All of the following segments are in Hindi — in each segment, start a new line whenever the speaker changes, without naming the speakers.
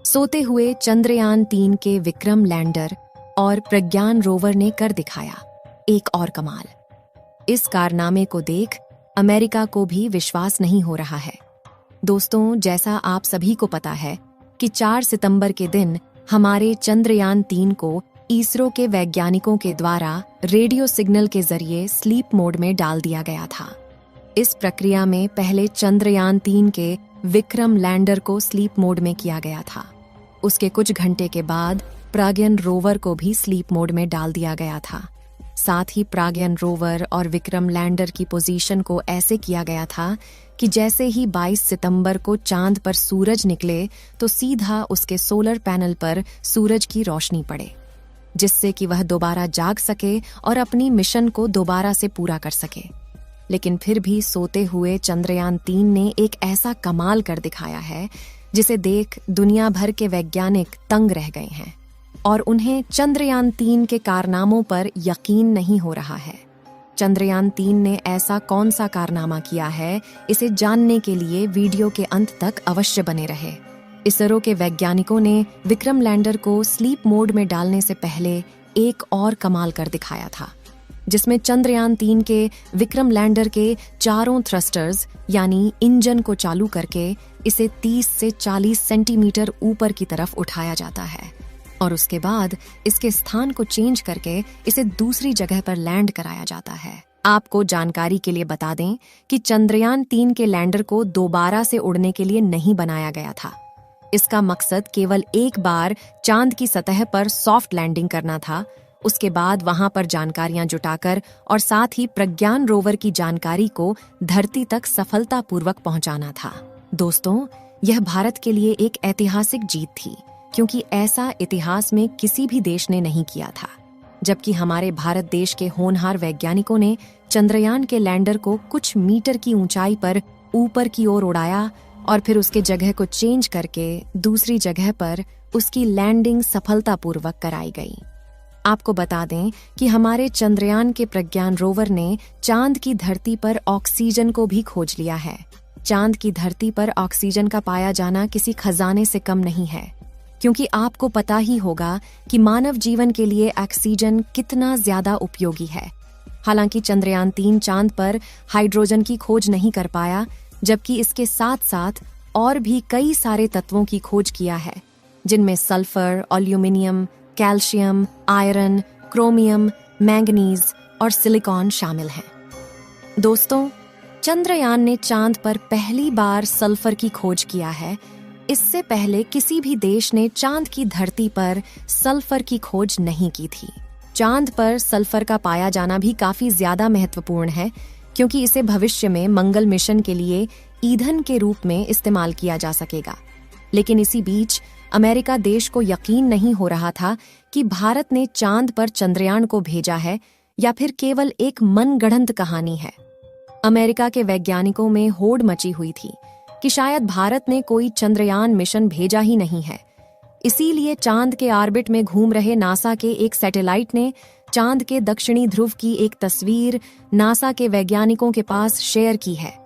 सोते हुए चंद्रयान-3 के विक्रम लैंडर और प्रज्ञान रोवर ने कर दिखाया एक और कमाल। इस कारनामे को देख अमेरिका को भी विश्वास नहीं हो रहा है। दोस्तों, जैसा आप सभी को पता है कि 4 सितंबर के दिन हमारे चंद्रयान-3 को इसरो के वैज्ञानिकों के द्वारा रेडियो सिग्नल के जरिए स्लीप मोड में डाल दिया गया था। इस प्रक्रिया में पहले चंद्रयान-3 के विक्रम लैंडर को स्लीप मोड में किया गया था। उसके कुछ घंटे के बाद प्रज्ञान रोवर को भी स्लीप मोड में डाल दिया गया था। साथ ही प्रज्ञान रोवर और विक्रम लैंडर की पोजीशन को ऐसे किया गया था कि जैसे ही 22 सितंबर को चांद पर सूरज निकले तो सीधा उसके सोलर पैनल पर सूरज की रोशनी पड़े, जिससे कि वह दोबारा जाग सके और अपनी मिशन को दोबारा से पूरा कर सके। लेकिन फिर भी सोते हुए चंद्रयान-3 ने एक ऐसा कमाल कर दिखाया है जिसे देख दुनिया भर के वैज्ञानिक तंग रह गए हैं और उन्हें चंद्रयान-3 के कारनामों पर यकीन नहीं हो रहा है। चंद्रयान-3 ने ऐसा कौन सा कारनामा किया है, इसे जानने के लिए वीडियो के अंत तक अवश्य बने रहे। इसरो के वैज्ञानिकों ने विक्रम लैंडर को स्लीप मोड में डालने से पहले एक और कमाल कर दिखाया था, जिसमें चंद्रयान-3 के विक्रम लैंडर के चारों थ्रस्टर्स यानी इंजन को चालू करके इसे 30 से 40 सेंटीमीटर ऊपर की तरफ उठाया जाता है और उसके बाद इसके स्थान को चेंज करके इसे दूसरी जगह पर लैंड कराया जाता है। आपको जानकारी के लिए बता दें कि चंद्रयान-3 के लैंडर को दोबारा से उड़ने के लिए नहीं बनाया गया था। इसका मकसद केवल एक बार चांद की सतह पर सॉफ्ट लैंडिंग करना था, उसके बाद वहां पर जानकारियां जुटाकर और साथ ही प्रज्ञान रोवर की जानकारी को धरती तक सफलतापूर्वक पहुंचाना था। दोस्तों, यह भारत के लिए एक ऐतिहासिक जीत थी, क्योंकि ऐसा इतिहास में किसी भी देश ने नहीं किया था। जबकि हमारे भारत देश के होनहार वैज्ञानिकों ने चंद्रयान के लैंडर को कुछ मीटर की ऊंचाई पर ऊपर की ओर उड़ाया और फिर उसके जगह को चेंज करके दूसरी जगह पर उसकी लैंडिंग सफलतापूर्वक कराई गई। आपको बता दें कि हमारे चंद्रयान के प्रज्ञान रोवर ने चांद की धरती पर ऑक्सीजन को भी खोज लिया है। चांद की धरती पर ऑक्सीजन का पाया जाना किसी खजाने से कम नहीं है, क्योंकि आपको पता ही होगा कि मानव जीवन के लिए ऑक्सीजन कितना ज्यादा उपयोगी है। हालांकि चंद्रयान-3 चांद पर हाइड्रोजन की खोज नहीं कर पाया, जबकि इसके साथ साथ और भी कई सारे तत्वों की खोज किया है, जिनमें sulphur, aluminium, calcium, iron, chromium, manganese और सिलिकॉन शामिल हैं। दोस्तों, चंद्रयान ने चांद पर पहली बार सल्फर की खोज किया है। इससे पहले किसी भी देश ने चांद की धरती पर सल्फर की खोज नहीं की थी। चांद पर सल्फर का पाया जाना भी काफी ज्यादा महत्वपूर्ण है, क्योंकि इसे भविष्य में मंगल मिशन के लिए ईंधन के रूप में इस्तेमाल किया जा सकेगा। लेकिन इसी बीच अमेरिका देश को यकीन नहीं हो रहा था कि भारत ने चांद पर चंद्रयान को भेजा है या फिर केवल एक मनगढ़ंत कहानी है। अमेरिका के वैज्ञानिकों में होड़ मची हुई थी कि शायद भारत ने कोई चंद्रयान मिशन भेजा ही नहीं है। इसीलिए चांद के ऑर्बिट में घूम रहे नासा के एक सैटेलाइट ने चांद के दक्षिणी ध्रुव की एक तस्वीर नासा के वैज्ञानिकों के पास शेयर की है,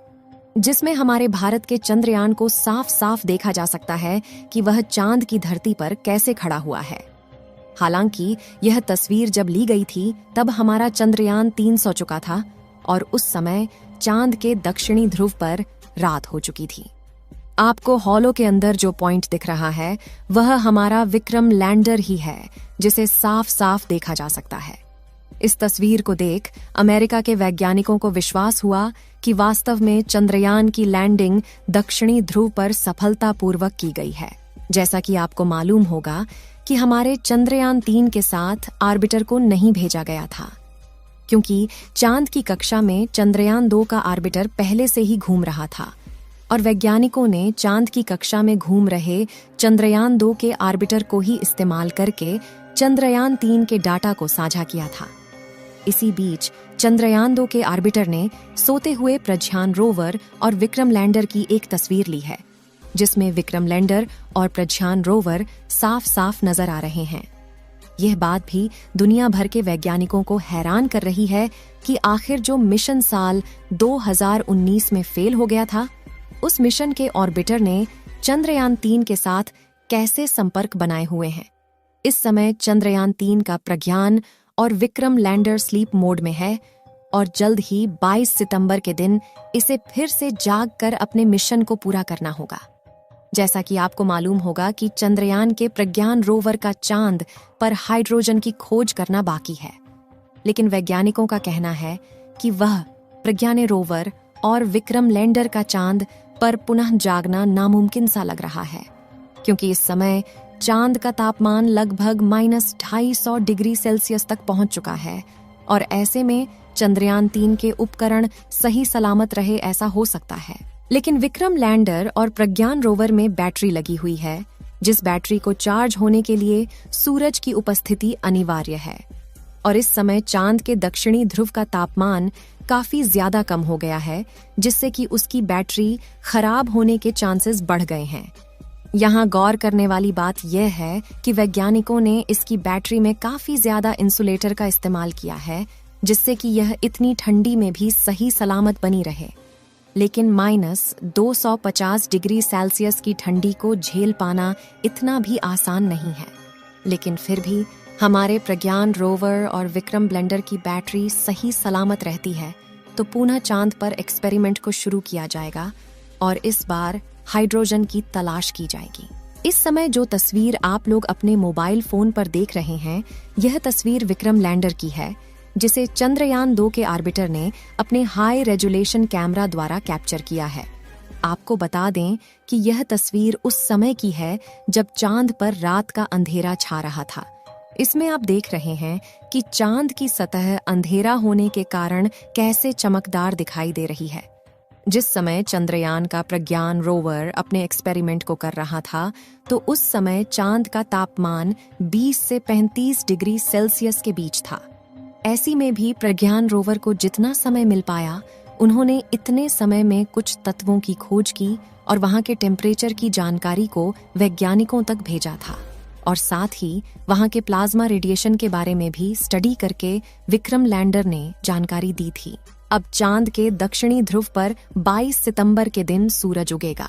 जिसमें हमारे भारत के चंद्रयान को साफ साफ देखा जा सकता है कि वह चांद की धरती पर कैसे खड़ा हुआ है। हालांकि यह तस्वीर जब ली गई थी तब हमारा चंद्रयान 3 सो चुका था और उस समय चांद के दक्षिणी ध्रुव पर रात हो चुकी थी। आपको हॉलो के अंदर जो पॉइंट दिख रहा है वह हमारा विक्रम लैंडर ही है, जिसे साफ साफ देखा जा सकता है। इस तस्वीर को देख अमेरिका के वैज्ञानिकों को विश्वास हुआ कि वास्तव में चंद्रयान की लैंडिंग दक्षिणी ध्रुव पर सफलतापूर्वक की गई है। जैसा कि आपको मालूम होगा कि हमारे चंद्रयान-3 के साथ ऑर्बिटर को नहीं भेजा गया था, क्योंकि चांद की कक्षा में चंद्रयान-2 का ऑर्बिटर पहले से ही घूम रहा था और वैज्ञानिकों ने चांद की कक्षा में घूम रहे चंद्रयान-2 के ऑर्बिटर को ही इस्तेमाल करके चंद्रयान-3 के डाटा को साझा किया था। इसी बीच चंद्रयान-2 के ऑर्बिटर ने सोते हुए प्रज्ञान रोवर और विक्रम लैंडर की एक तस्वीर ली है, जिसमें विक्रम लैंडर और प्रज्ञान रोवर साफ साफ नजर आ रहे हैं। यह बात भी दुनिया भर के वैज्ञानिकों को हैरान कर रही है कि आखिर जो मिशन साल 2019 में फेल हो गया था, उस मिशन के ऑर्बिटर ने चंद्रयान-3 के साथ कैसे संपर्क बनाए हुए हैं। इस समय चंद्रयान 3 का प्रज्ञान और विक्रम लैंडर स्लीप मोड में है और जल्द ही 22 सितंबर के दिन इसे फिर से जाग कर अपने मिशन को पूरा करना होगा। जैसा कि आपको मालूम होगा कि चंद्रयान के प्रज्ञान रोवर का चांद पर हाइड्रोजन की खोज करना बाकी है, लेकिन वैज्ञानिकों का कहना है कि वह प्रज्ञान रोवर और विक्रम लैंडर का चांद पर पुनः जागना नामुमकिन सा लग रहा है, क्योंकि इस समय चांद का तापमान लगभग -250 डिग्री सेल्सियस तक पहुंच चुका है और ऐसे में चंद्रयान 3 के उपकरण सही सलामत रहे ऐसा हो सकता है। लेकिन विक्रम लैंडर और प्रज्ञान रोवर में बैटरी लगी हुई है, जिस बैटरी को चार्ज होने के लिए सूरज की उपस्थिति अनिवार्य है और इस समय चांद के दक्षिणी ध्रुव का तापमान काफी ज्यादा कम हो गया है, जिससे कि उसकी बैटरी खराब होने के चांसेस बढ़ गए हैं। यहाँ गौर करने वाली बात यह है कि वैज्ञानिकों ने इसकी बैटरी में काफी ज्यादा इंसुलेटर का इस्तेमाल किया है, जिससे कि यह इतनी ठंडी में भी सही सलामत बनी रहे। लेकिन -250 डिग्री सेल्सियस की ठंडी को झेल पाना इतना भी आसान नहीं है। लेकिन फिर भी हमारे प्रज्ञान रोवर और विक्रम लैंडर की बैटरी सही सलामत रहती है तो पुनः चांद पर एक्सपेरिमेंट को शुरू किया जाएगा और इस बार हाइड्रोजन की तलाश की जाएगी। इस समय जो तस्वीर आप लोग अपने मोबाइल फोन पर देख रहे हैं, यह तस्वीर विक्रम लैंडर की है, जिसे चंद्रयान 2 के ऑर्बिटर ने अपने हाई रेजोल्यूशन कैमरा द्वारा कैप्चर किया है। आपको बता दें कि यह तस्वीर उस समय की है जब चांद पर रात का अंधेरा छा रहा था। इसमें आप देख रहे हैं कि चांद की सतह अंधेरा होने के कारण कैसे चमकदार दिखाई दे रही है। जिस समय चंद्रयान का प्रज्ञान रोवर अपने एक्सपेरिमेंट को कर रहा था, तो उस समय चांद का तापमान 20 से 35 डिग्री सेल्सियस के बीच था। ऐसी में भी प्रज्ञान रोवर को जितना समय मिल पाया, उन्होंने इतने समय में कुछ तत्वों की खोज की और वहां के टेम्परेचर की जानकारी को वैज्ञानिकों तक भेजा था और साथ ही वहां के प्लाज्मा रेडिएशन के बारे में भी स्टडी करके विक्रम लैंडर ने जानकारी दी थी। अब चांद के दक्षिणी ध्रुव पर 22 सितंबर के दिन सूरज उगेगा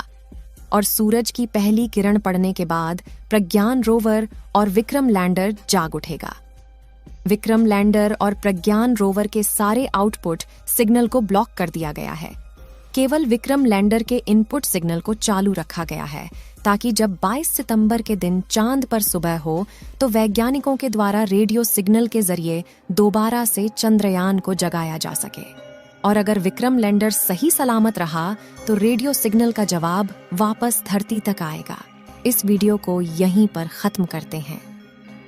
और सूरज की पहली किरण पड़ने के बाद प्रज्ञान रोवर और विक्रम लैंडर जाग उठेगा। विक्रम लैंडर और प्रज्ञान रोवर के सारे आउटपुट सिग्नल को ब्लॉक कर दिया गया है। केवल विक्रम लैंडर के इनपुट सिग्नल को चालू रखा गया है ताकि जब 22 सितंबर के दिन चांद पर सुबह हो तो वैज्ञानिकों के द्वारा रेडियो सिग्नल के जरिए दोबारा से चंद्रयान को जगाया जा सके। और अगर विक्रम लैंडर सही सलामत रहा तो रेडियो सिग्नल का जवाब वापस धरती तक आएगा। इस वीडियो को यहीं पर खत्म करते हैं।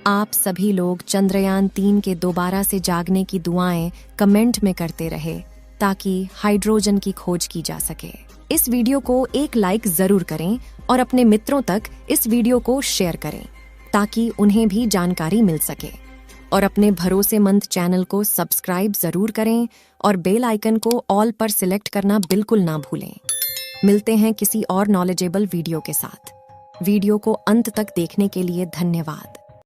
आप सभी लोग चंद्रयान 3 के दोबारा से जागने की दुआएं कमेंट में करते रहे ताकि हाइड्रोजन की खोज की जा सके। इस वीडियो को एक लाइक जरूर करें और अपने मित्रों तक इस वीडियो को शेयर करें ताकि उन्हें भी जानकारी मिल सके। और अपने भरोसेमंद चैनल को सब्सक्राइब जरूर करें और बेल आइकन को ऑल पर सिलेक्ट करना बिल्कुल ना भूलें। मिलते हैं किसी और नॉलेजेबल वीडियो के साथ। वीडियो को अंत तक देखने के लिए धन्यवाद।